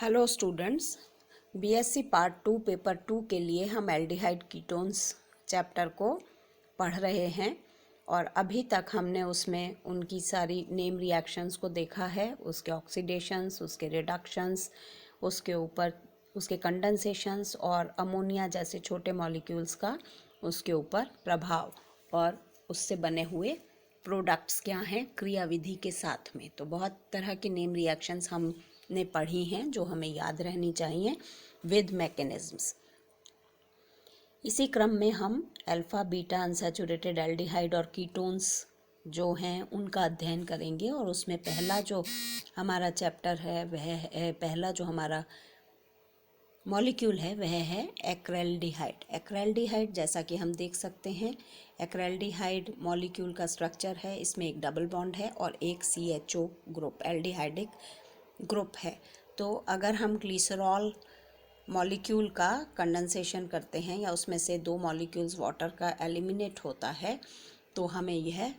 Hello students, BSc part 2 paper 2 के लिए हम एल्डिहाइड कीटोन्स चैप्टर को पढ़ रहे हैं और अभी तक हमने उसमें उनकी सारी नेम रिएक्शंस को देखा है, उसके ऑक्सीडेशंस, उसके रिडक्शंस, उसके ऊपर उसके कंडेंसेशंस और अमोनिया जैसे छोटे मॉलिक्यूल्स का उसके ऊपर प्रभाव और उससे बने हुए प्रोडक्ट्स क्या हैं क्रियाविधि के साथ में। तो बहुत तरह की नेम रिएक्शंस हमने पढ़ी हैं जो हमें याद रहनी चाहिए विद मैकेनिज्म्स। इसी क्रम में हम अल्फा बीटा अनसैचुरेटेड एल्डिहाइड और कीटोन्स जो हैं उनका अध्ययन करेंगे और उसमें पहला जो हमारा चैप्टर है वह है पहला जो हमारा मॉलिक्यूल है वह है एक्रेल्डिहाइड। एक्रेल्डिहाइड जैसा कि हम देख सकते हैं, एक्रेल्डिहाइड मॉलिक्यूल का स्ट्रक्चर है, इसमें एक डबल बॉन्ड है और एक CHO ग्रुप एल्डिहाइडिक ग्रुप है। तो अगर हम ग्लिसरॉल मॉलिक्यूल का कंडेंसेशन करते हैं या उसमें से 2 मॉलिक्यूल्स वाटर का एलिमिनेट होता है तो हमें यह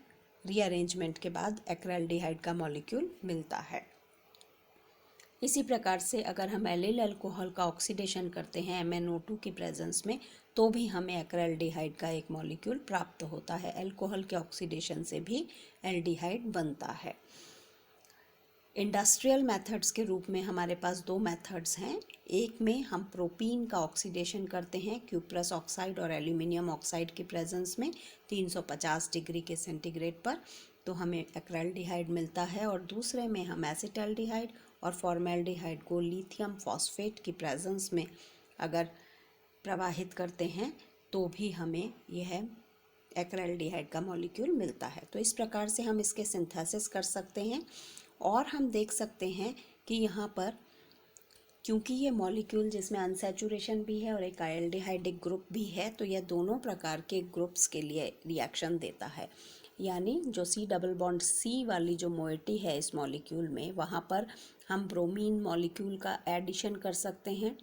रीअरेंजमेंट के बाद एक्रेल्डिहाइड का मॉलिक्यूल मिलता है। इसी प्रकार से अगर हम एलिल अल्कोहल का ऑक्सीडेशन करते हैं MnO2 की प्रेजेंस में तो भी हमें एक्रेल्डिहाइड का एक मॉलिक्यूल प्राप्त होता है। अल्कोहल के ऑक्सीडेशन से भी एल्डिहाइड बनता है। इंडस्ट्रियल मेथड्स के रूप में हमारे पास 2 मेथड्स हैं। एक में हम प्रोपीन का ऑक्सीडेशन करते हैं क्यूप्रस ऑक्साइड और एल्यूमिनियम ऑक्साइड की प्रेजेंस में 350 डिग्री के सेंटीग्रेड पर, तो हमें एक्रेल्डिहाइड मिलता है। और दूसरे में हम एसिटल्डिहाइड और फॉर्मेल्डिहाइड को लिथियम फॉस्फेट की प्रेजेंस में अगर प्रवाहित करते हैं तो भी हमें यह एक्रेल्डिहाइड का मॉलिक्यूल मिलता है। तो इस प्रकार से हम इसके सिंथेसिस कर सकते हैं और हम देख सकते हैं कि यहाँ पर क्योंकि ये मॉलिक्यूल जिसमें अनसैचुरेशन भी है और एक एल्डिहाइडिक ग्रुप भी है तो यह दोनों प्रकार के ग्रुप्स के लिए रिएक्शन देता है। यानी जो C डबल बॉन्ड C वाली जो मोइटी है इस मॉलिक्यूल में, वहाँ पर हम ब्रोमीन मॉलिक्यूल का एडिशन कर सकते हैं,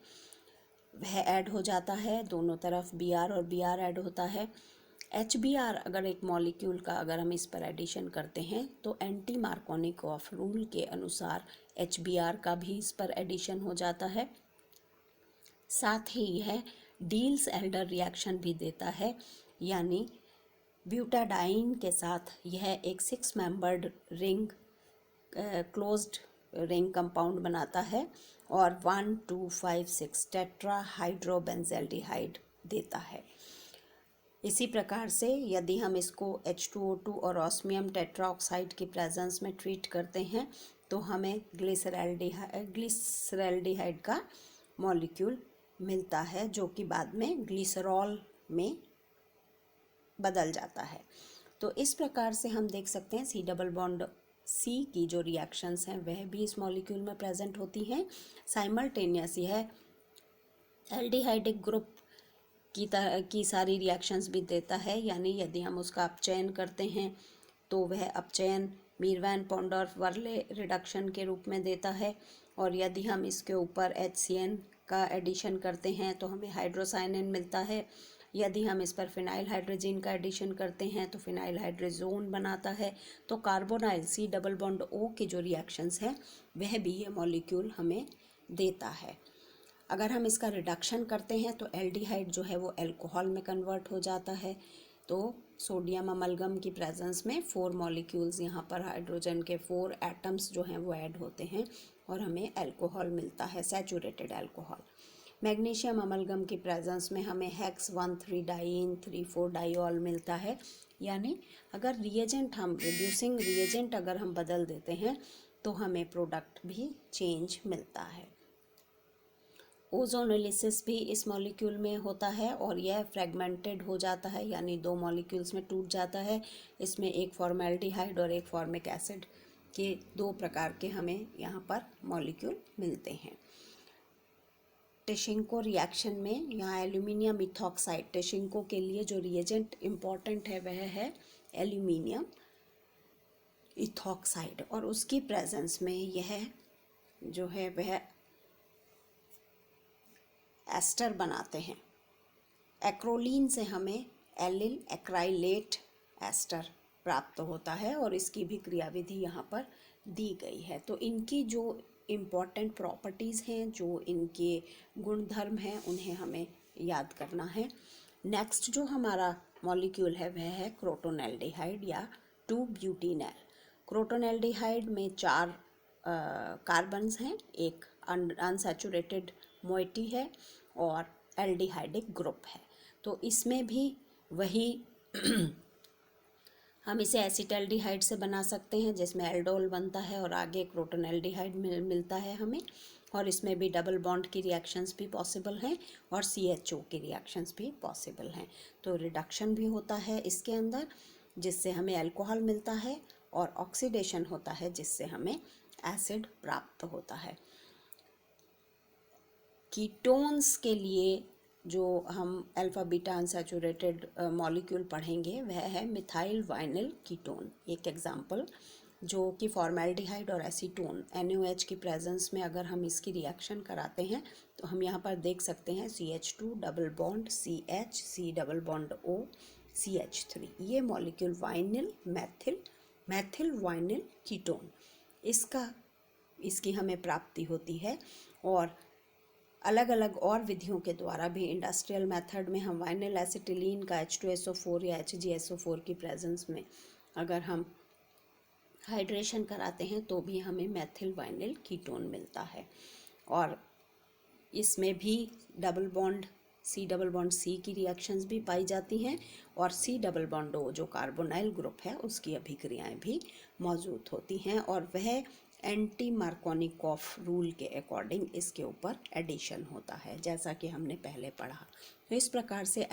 वह ऐड हो जाता है, दोनों तरफ Br और Br ऐड होता है। HBr अगर एक मॉलिक्यूल का अगर हम इस पर एडिशन करते हैं तो एंटी मार्कोनिकॉफ रूल के अनुसार HBr का भी इस पर एडिशन हो जाता है। साथ ही यह डील्स एल्डर रिएक्शन भी देता है, यानी ब्यूटाडाइन के साथ यह एक 6 membered ring closed ring compound बनाता है और 1,2,5,6 टेट्रा हाइड्रोबेंजेल्डिहाइड देता है। इसी प्रकार से यदि हम इसको H2O2 और ऑस्मियम टेट्राऑक्साइड की प्रेजेंस में ट्रीट करते हैं तो हमें ग्लिसरैल्डिहाइड का मॉलिक्यूल मिलता है जो कि बाद में ग्लिसरॉल में बदल जाता है। तो इस प्रकार से हम देख सकते हैं C डबल बॉन्ड C की जो रिएक्शंस हैं वह भी इस मॉलिक्यूल में प्रेजेंट होती हैं। साइमल्टेनियस यह एल्डिहाइडिक ग्रुप की सारी रिएक्शंस भी देता है, यानी यदि हम उसका अपचयन करते हैं तो वह अपचयन मीर वैन पॉन्डोर्फ वर्ले रिडक्शन के रूप में देता है। और यदि हम इसके ऊपर HCN का एडिशन करते हैं तो हमें हाइड्रोसाइनिन मिलता है। यदि हम इस पर फिनाइल हाइड्रोजन का एडिशन करते हैं तो फिनाइल हाइड्रोजोन बनाता है। तो carbonyl C double bond O की जो रिएक्शंस हैं वह भी ये मॉलिक्यूल हमें देता है। अगर हम इसका रिडक्शन करते हैं तो एल्डिहाइड जो है वो अल्कोहल में कन्वर्ट हो जाता है। तो सोडियम अमलगम की प्रेजेंस में 4 मॉलिक्यूल्स, यहाँ पर हाइड्रोजन के 4 एटम्स जो हैं वो ऐड होते हैं और हमें अल्कोहल मिलता है, सैचुरेटेड अल्कोहल। मैग्नीशियम अमलगम की प्रेजेंस में हमें हेक्स 1,3 डाइन 3,4 डाइऑल मिलता है। यानी अगर रिएजेंट हम रिड्यूसिंग रिएजेंट अगर हम बदल देते हैं तो हमें प्रोडक्ट भी चेंज मिलता है। ओजोनोलिसिस भी इस मॉलिक्यूल में होता है और यह फ्रेगमेंटेड हो जाता है, यानी 2 मॉलिक्यूल्स में टूट जाता है। इसमें एक फॉर्मेल्डिहाइड और एक फॉर्मिक एसिड के 2 प्रकार के हमें यहाँ पर मॉलिक्यूल मिलते हैं। टेशिंको रिएक्शन में यहाँ एल्यूमिनियम इथॉक्साइड, टेशिंको के लिए जो रिएजेंट इम्पॉर्टेंट है वह है एल्यूमिनियम इथॉक्साइड और उसकी प्रेजेंस में यह जो है वह एस्टर बनाते हैं। एक्रोलीन से हमें एलिल एक्राइलेट एस्टर प्राप्त होता है और इसकी भी क्रियाविधि यहाँ पर दी गई है। तो इनकी जो इम्पॉर्टेंट प्रॉपर्टीज़ हैं, जो इनके गुणधर्म हैं, उन्हें हमें याद करना है। नेक्स्ट जो हमारा मॉलिक्यूल है वह है क्रोटोनेल्डिहाइड या 2-ब्यूटेनॉल। क्रोटोनेल्डिहाइड में 4 कार्बन्स हैं, एक अनसैचुरेटेड मोइटी है और एल्डिहाइडिक ग्रुप है। तो इसमें भी वही हम इसे एसिटल्डिहाइड से बना सकते हैं, जिसमें एल्डोल बनता है और आगे क्रोटोनेल्डिहाइड मिलता है हमें, और इसमें भी डबल बॉन्ड की रिएक्शंस भी पॉसिबल हैं और CHO की रिएक्शंस भी पॉसिबल हैं। तो रिडक्शन भी होता है इसके अंदर, जिससे हमें अल्कोहल मिलता है, और ऑक्सीडेशन होता है जिससे हमें एसिड प्राप्त होता है। कीटोन्स के लिए जो हम अल्फा बीटा अनसैचुरेटेड मॉलिक्यूल पढ़ेंगे वह है मिथाइल वाइनिल कीटोन। एक एग्जांपल, जो कि फॉर्मेल्डिहाइड और एसीटोन NaOH की प्रेजेंस में अगर हम इसकी रिएक्शन कराते हैं तो हम यहाँ पर देख सकते हैं CH2 double bond CH, C double bond O, CH3। ये molecule vinyl Maithil vinyl ketone, इसकी हमें प्राप्ति होती है। और अलग अलग और विधियों के द्वारा भी, इंडस्ट्रियल मेथड में हम वाइनिल एसिटिलीन का H2SO4 या HgSO4 की प्रेजेंस में अगर हम हाइड्रेशन कराते हैं तो भी हमें मैथिल वाइनिल कीटोन मिलता है। और इसमें भी C डबल बॉन्ड C की रिएक्शंस भी पाई जाती हैं, और C डबल बॉन्ड O जो कार्बोनाइल ग्रुप है उसकी अभिक्रियाएं भी मौजूद होती हैं, और वह एंटी मार्कोनिकॉफ रूल के अकॉर्डिंग इसके ऊपर एडिशन होता है, जैसा कि हमने पहले पढ़ा। तो इस प्रकार से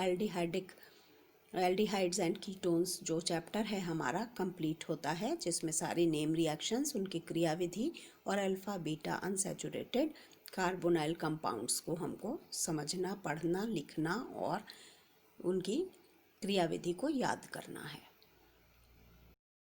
एल्डिहाइड्स एंड कीटोन्स जो चैप्टर है हमारा कंप्लीट होता है, जिसमें सारी नेम रिएक्शंस, उनकी क्रियाविधि और alpha beta unsaturated carbonyl compounds को हमको समझना, पढ़ना, लिखना और उनकी क्रियाविधि को याद करना है।